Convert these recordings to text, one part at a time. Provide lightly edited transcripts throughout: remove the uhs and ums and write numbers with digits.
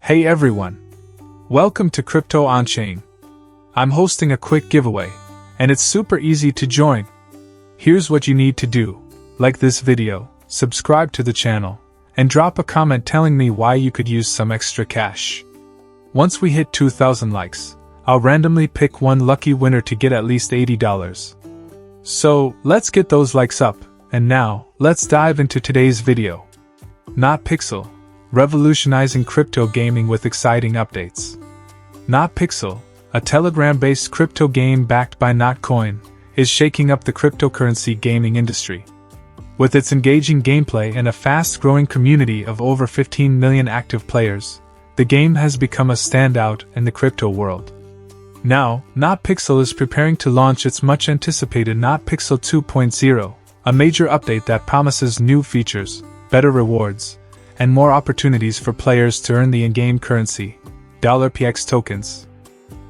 Hey everyone! Welcome to Crypto On-Chain. I'm hosting a quick giveaway, and it's super easy to join. Here's what you need to do. Like this video, subscribe to the channel, and drop a comment telling me why you could use some extra cash. Once we hit 2,000 likes, I'll randomly pick one lucky winner to get at least $80. So, let's get those likes up, and now, let's dive into today's video. Notpixel, revolutionizing crypto gaming with exciting updates. Notpixel, a Telegram-based crypto game backed by Notcoin, is shaking up the cryptocurrency gaming industry. With its engaging gameplay and a fast-growing community of over 15 million active players, the game has become a standout in the crypto world. Now, Notpixel is preparing to launch its much-anticipated Notpixel 2.0, a major update that promises new features, better rewards, and more opportunities for players to earn the in-game currency, $PX tokens.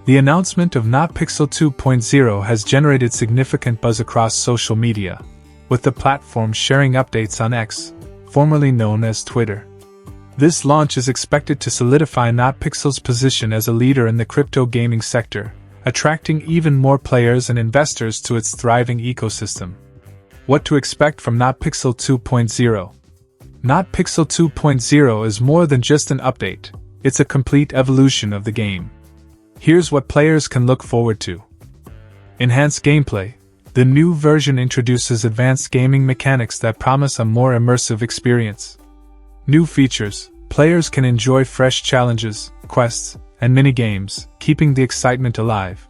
The announcement of Notpixel 2.0 has generated significant buzz across social media, with the platform sharing updates on X, formerly known as Twitter. This launch is expected to solidify Notpixel's position as a leader in the crypto gaming sector, attracting even more players and investors to its thriving ecosystem. What to expect from Notpixel 2.0? Notpixel 2.0 is more than just an update, it's a complete evolution of the game. Here's what players can look forward to. Enhanced gameplay. The new version introduces advanced gaming mechanics that promise a more immersive experience. New features. Players can enjoy fresh challenges, quests, and mini-games, keeping the excitement alive.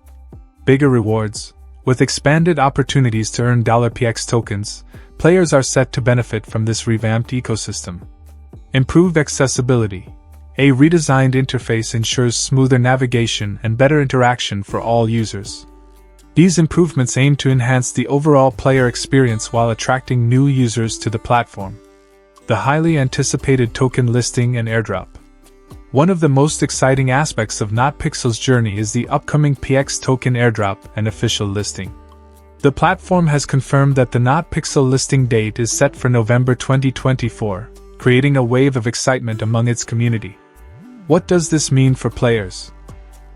Bigger rewards. With expanded opportunities to earn $PX tokens, players are set to benefit from this revamped ecosystem. Improved accessibility. A redesigned interface ensures smoother navigation and better interaction for all users. These improvements aim to enhance the overall player experience while attracting new users to the platform. The highly anticipated token listing and airdrop. One of the most exciting aspects of Notpixel's journey is the upcoming PX token airdrop and official listing. The platform has confirmed that the Notpixel listing date is set for November 2024, creating a wave of excitement among its community. What does this mean for players?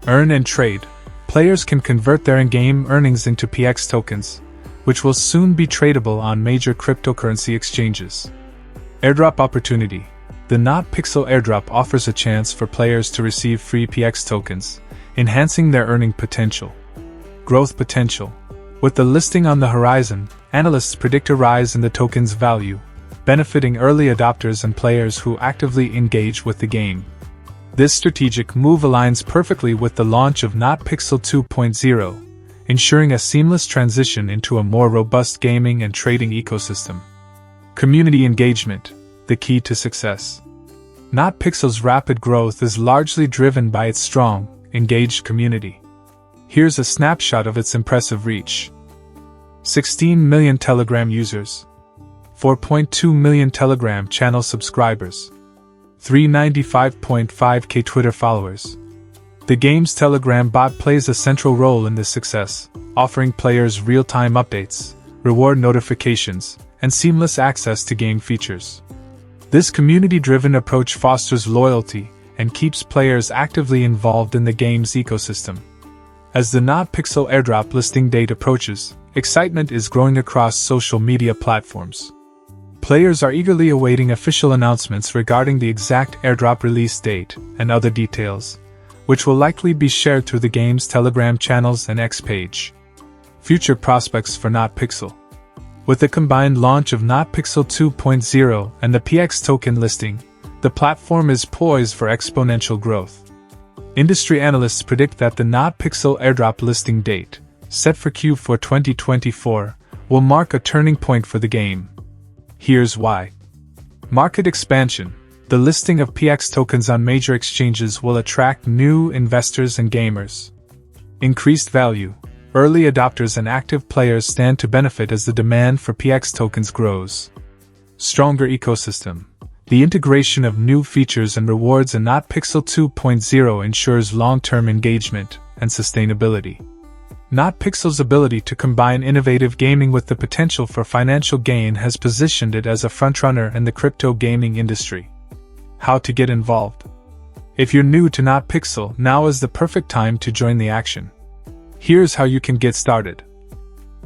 Earn and trade. Players can convert their in-game earnings into PX tokens, which will soon be tradable on major cryptocurrency exchanges. Airdrop opportunity. The Notpixel airdrop offers a chance for players to receive free PX tokens, enhancing their earning potential. Growth potential. With the listing on the horizon, analysts predict a rise in the token's value, benefiting early adopters and players who actively engage with the game. This strategic move aligns perfectly with the launch of Notpixel 2.0, ensuring a seamless transition into a more robust gaming and trading ecosystem. Community engagement, the key to success. Notpixel's rapid growth is largely driven by its strong, engaged community. Here's a snapshot of its impressive reach. 16 million Telegram users. 4.2 million Telegram channel subscribers. 395.5k Twitter followers. The game's Telegram bot plays a central role in this success, offering players real-time updates, reward notifications, and seamless access to game features. This community-driven approach fosters loyalty and keeps players actively involved in the game's ecosystem. As the Notpixel airdrop listing date approaches, excitement is growing across social media platforms. Players are eagerly awaiting official announcements regarding the exact airdrop release date and other details, which will likely be shared through the game's Telegram channels and X page. Future prospects for Notpixel. With the combined launch of Notpixel 2.0 and the PX token listing, the platform is poised for exponential growth. Industry analysts predict that the Notpixel airdrop listing date, set for Q4 2024, will mark a turning point for the game. Here's why. Market expansion. The listing of PX tokens on major exchanges will attract new investors and gamers. Increased value. Early adopters and active players stand to benefit as the demand for PX tokens grows. Stronger ecosystem. The integration of new features and rewards in Notpixel 2.0 ensures long-term engagement and sustainability. Notpixel's ability to combine innovative gaming with the potential for financial gain has positioned it as a frontrunner in the crypto gaming industry. How to get involved. If you're new to notpixel, now is the perfect time to join the action. Here's how you can get started.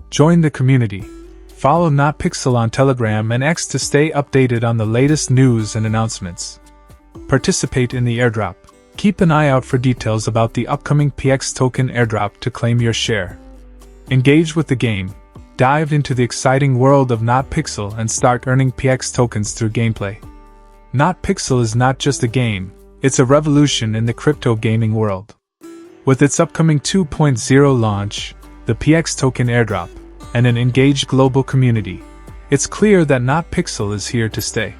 Join the community. Follow notpixel on Telegram and X to stay updated on the latest news and announcements. Participate in the airdrop. Keep an eye out for details about the upcoming PX token airdrop to claim your share. Engage with the game. Dive into the exciting world of notpixel and start earning PX tokens through gameplay. Notpixel is not just a game, it's a revolution in the crypto gaming world. With its upcoming 2.0 launch, the PX token airdrop, and an engaged global community, it's clear that notpixel is here to stay.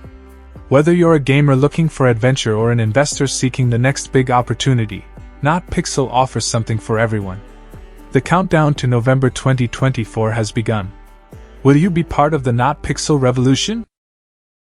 Whether you're a gamer looking for adventure or an investor seeking the next big opportunity, notpixel offers something for everyone. The countdown to November 2024 has begun. Will you be part of the notpixel revolution?